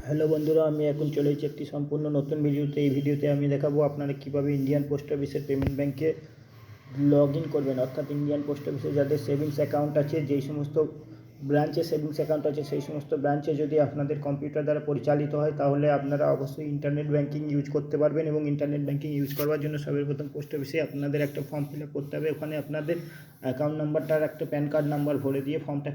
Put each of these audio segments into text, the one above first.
Hello বন্ধুরা, আমি এখন চলে এসেছি একটি সম্পূর্ণ নতুন ভিডিওতে। এই ভিডিওতে আমি দেখাবো আপনারা কীভাবে ইন্ডিয়ান পোস্ট অফিসের পেমেন্ট ব্যাঙ্কে লগ ইন করবেন। অর্থাৎ ইন্ডিয়ান পোস্ট অফিসে যাদের সেভিংস অ্যাকাউন্ট আছে, যেই সমস্ত ব্রাঞ্চে সেভিংস অ্যাকাউন্ট আছে, সেই সমস্ত ব্রাঞ্চে যদি আপনাদের কম্পিউটার দ্বারা পরিচালিত হয়, তাহলে আপনারা অবশ্যই ইন্টারনেট ব্যাঙ্কিং ইউজ করতে পারবেন। এবং ইন্টারনেট ব্যাঙ্কিং ইউজ করার জন্য সর্বপ্রথম পোস্ট অফিসে আপনাদের একটা ফর্ম ফিল আপ করতে হবে। ওখানে আপনাদের অ্যাকাউন্ট নাম্বারটার একটা প্যান কার্ড নাম্বার ভরে দিয়ে ফর্মটা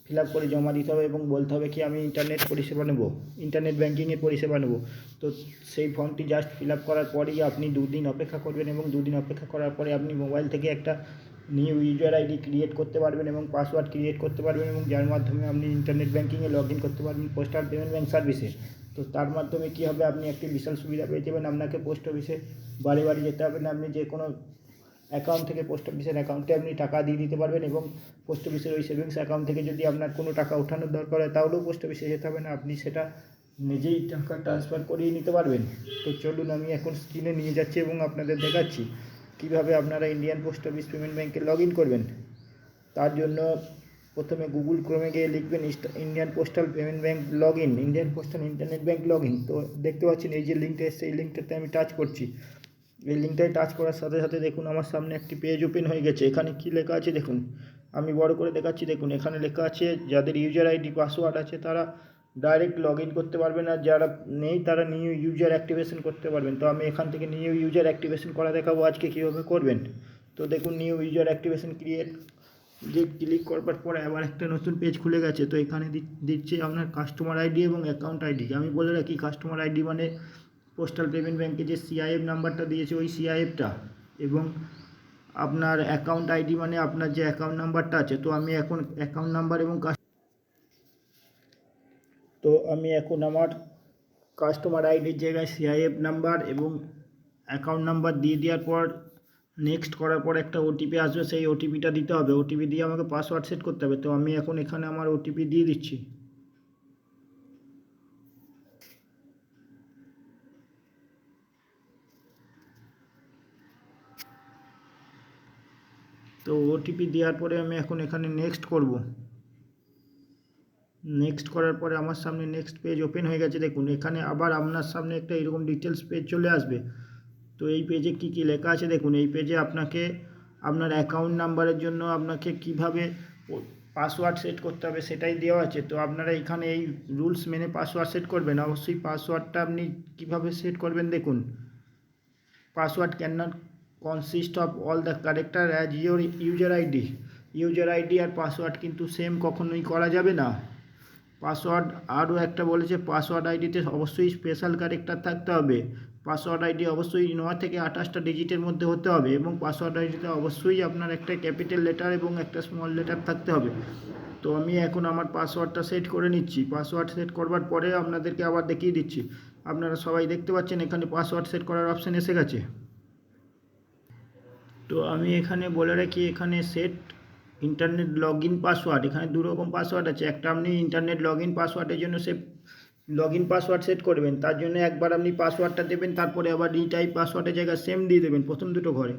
ফিল আপ করে জমা দিতে হবে এবং বলতে হবে কি আমি ইন্টারনেট পরিষেবা নেব, ইন্টারনেট ব্যাঙ্কিংয়ের পরিষেবা নেব। তো সেই ফর্মটি জাস্ট ফিল আপ করার পরেই আপনি দুদিন অপেক্ষা করবেন এবং দুদিন অপেক্ষা করার পরে আপনি মোবাইল থেকে একটা নিউ ইউজার আইডি ক্রিয়েট করতে পারবেন এবং পাসওয়ার্ড ক্রিয়েট করতে পারবেন, এবং যার মাধ্যমে আপনি ইন্টারনেট ব্যাঙ্কিংয়ে লগ ইন করতে পারবেন পোস্টাল পেমেন্ট ব্যাঙ্ক সার্ভিসে। তো তার মাধ্যমে কী হবে, আপনি একটি বিশাল সুবিধা পেয়ে যাবেন। আপনাকে পোস্ট অফিসে বাড়ি বাড়ি যেতে হবে না, আপনি যে কোনো অ্যাকাউন্ট থেকে পোস্ট অফিসের অ্যাকাউন্টে আপনি টাকা দিয়ে দিতে পারবেন। এবং পোস্ট অফিসের ওই সেভিংস অ্যাকাউন্ট থেকে যদি আপনার কোনো টাকা ওঠানোর দরকার হয়, তাহলেও পোস্ট অফিসে যেতে হবে না, আপনি সেটা নিজেই টাকা ট্রান্সফার করিয়ে নিতে পারবেন। তো চলুন, আমি এখন স্ক্রিনে নিয়ে যাচ্ছি এবং আপনাদের দেখাচ্ছি কীভাবে আপনারা ইন্ডিয়ান পোস্ট অফিস পেমেন্ট ব্যাঙ্কে লগ ইন করবেন। তার জন্য প্রথমে গুগল ক্রোমে গিয়ে লিখবেন Indian postal payment bank log in, Indian postal internet bank log in. তো দেখতে পাচ্ছেন এই যে লিঙ্কটা এসছে, এই লিঙ্কটাতে আমি টাচ করছি। এই লিঙ্কটায় টাচ করার সাথে সাথে দেখুন আমার সামনে একটি পেজ ওপেন হয়ে গেছে। এখানে কি লেখা আছে দেখুন, আমি বড় করে দেখাচ্ছি। দেখুন এখানে লেখা আছে যাদের ইউজার আইডি পাসওয়ার্ড আছে তারা ডাইরেক্ট লগ ইন করতে পারবেন, আর যারা নেই তারা নিউ ইউজার অ্যাক্টিভেশন করতে পারবেন। তো আমি এখান থেকে নিউ ইউজার অ্যাক্টিভেশন করা দেখাবো আজকে কীভাবে করবেন। তো দেখুন নিউ ইউজার অ্যাক্টিভেশন যে ক্লিক করবার পরে আবার একটা নতুন পেজ খুলে গেছে। তো এখানে দিচ্ছে আপনার কাস্টমার আইডি এবং অ্যাকাউন্ট আইডি। আমি বলে রাখি, কাস্টমার আইডি মানে পোস্টাল পেমেন্ট ব্যাঙ্কে যে সিআইএফ নাম্বারটা দিয়েছে ওই সিআইএফটা, এবং আপনার অ্যাকাউন্ট আইডি মানে আপনার যে অ্যাকাউন্ট নাম্বারটা আছে। তো আমি এখন অ্যাকাউন্ট নাম্বার এবং আমার কাস্টমার আইডির জায়গায় সিআইএফ নাম্বার এবং অ্যাকাউন্ট নাম্বার দিয়ে দেওয়ার পর নেক্সট করার পর একটা ওটিপি আসবে, সেই ওটিপিটা দিতে হবে। ওটিপি দিয়ে আমাকে পাসওয়ার্ড সেট করতে হবে। তো আমি এখন এখানে আমার ওটিপি দিয়ে দিচ্ছি। তো ওটিপি দেওয়ার পরে আমি এখন এখানে নেক্সট করব। নেক্সট করার পরে আমার সামনে নেক্সট পেজ ওপেন হয়ে গেছে। দেখুন এখানে আবার আপনার সামনে একটা এরকম ডিটেলস পেজ চলে আসবে। তো এই পেজে কি কি লেখা আছে দেখুন। এই পেজে আপনাকে আপনার অ্যাকাউন্ট নাম্বারের জন্য আপনাকে কিভাবে পাসওয়ার্ড সেট করতে হবে সেটাই দেওয়া আছে। তো আপনারা এখানে এই রুলস মেনে পাসওয়ার্ড সেট করবেন। অবশ্যই পাসওয়ার্ডটা আপনি কিভাবে সেট করবেন দেখুন। Password can not consist of all the character as your user ID. User ID আর পাসওয়ার্ড কিন্তু সেম কখনোই করা যাবে না। পাসওয়ার্ড আরও একটা বলেছে, পাসওয়ার্ড আইডিতে অবশ্যই স্পেশাল ক্যারেক্টার থাকতে হবে। পাসওয়ার্ড আইডি অবশ্যই 9 থেকে 28টা ডিজিটের মধ্যে হতে হবে, এবং পাসওয়ার্ড আইডিতে অবশ্যই আপনার একটা ক্যাপিটাল লেটার এবং একটা স্মল লেটার থাকতে হবে। তো আমি এখন আমার পাসওয়ার্ডটা সেট করে নিচ্ছি। পাসওয়ার্ড সেট করবার পরে আপনাদেরকে আবার দেখিয়ে দিচ্ছি। আপনারা সবাই দেখতে পাচ্ছেন এখানে পাসওয়ার্ড সেট করার অপশান এসে গেছে। তো আমি এখানে বলে রাখি, এখানে set internet log in password, এখানে দু রকম পাসওয়ার্ড আছে। একটা আপনি ইন্টারনেট লগ ইন পাসওয়ার্ডের জন্য লগ ইন পাসওয়ার্ড সেট করবেন, তার জন্য একবার আপনি পাসওয়ার্ডটা দেবেন, তারপরে আবার রিটাইপ পাসওয়ার্ডের জায়গায় সেম দিয়ে দেবেন প্রথম দুটো ঘরে।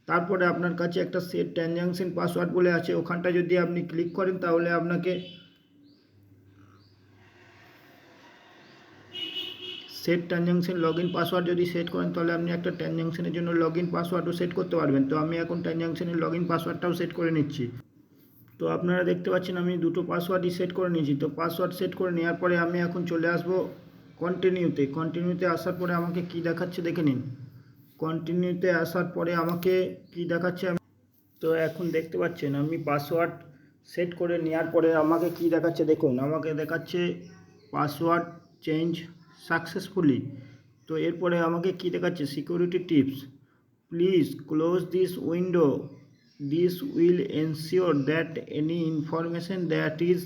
তারপরে আপনার কাছে একটা সেট ট্রানজ্যাকশন পাসওয়ার্ড বলে আছে, ওখানটা যদি আপনি ক্লিক করেন তাহলে আপনাকে set transaction log in password যদি সেট করেন তাহলে আপনি একটা ট্রানজ্যাকশনের জন্য লগ ইন পাসওয়ার্ডও সেট করতে পারবেন। তো আমি এখন ট্রানজ্যাকশনের লগ ইন পাসওয়ার্ডটাও সেট করে নিচ্ছি। তো আপনারা দেখতে পাচ্ছেন আমি দুটো পাসওয়ার্ডই সেট করে নিয়েছি। তো পাসওয়ার্ড সেট করে নেওয়ার পরে আমি এখন চলে আসব কন্টিনিউতে আসার পরে আমাকে কি দেখাচ্ছে দেখে নিন। কন্টিনিউতে আসার পরে আমাকে কি দেখাচ্ছে, তো এখন দেখতে পাচ্ছেন আমি পাসওয়ার্ড সেট করে নেওয়ার পরে আমাকে কি দেখাচ্ছে দেখুন। আমাকে দেখাচ্ছে পাসওয়ার্ড চেঞ্জ সাকসেসফুলি। তো এরপরে আমাকে কি দেখাচ্ছে, security tips, please close this window, this will ensure that any information that is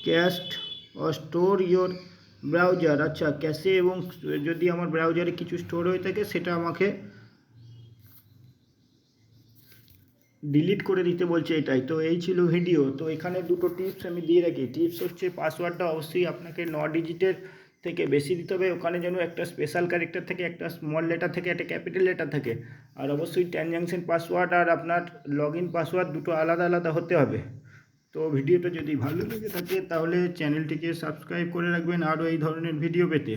cached or store your browser. আচ্ছা, ক্যাশে এবং যদি আমার ব্রাউজারে কিছু স্টোর হয়ে থাকে সেটা আমাকে ডিলিট করে দিতে বলছে এটাই। তো এই ছিল ভিডিও। তো এখানে দুটো টিপস আমি দিয়ে রাখি। টিপস হচ্ছে পাসওয়ার্ডটা অবশ্যই আপনাকে 9 ডিজিটের থেকে বেশি দিতে হবে, ওখানে যেন একটা স্পেশাল ক্যারেক্টার থেকে, একটা স্মল লেটার থেকে, একটা ক্যাপিটাল লেটার থাকে। আর অবশ্যই ট্রানজ্যাকশন পাসওয়ার্ড আর আপনার লগ ইন পাসওয়ার্ড দুটো আলাদা আলাদা হতে হবে। তো ভিডিওটা যদি ভালো লেগে থাকে তাহলে চ্যানেলটিকে সাবস্ক্রাইব করে রাখবেন আরও এই ধরনের ভিডিও পেতে।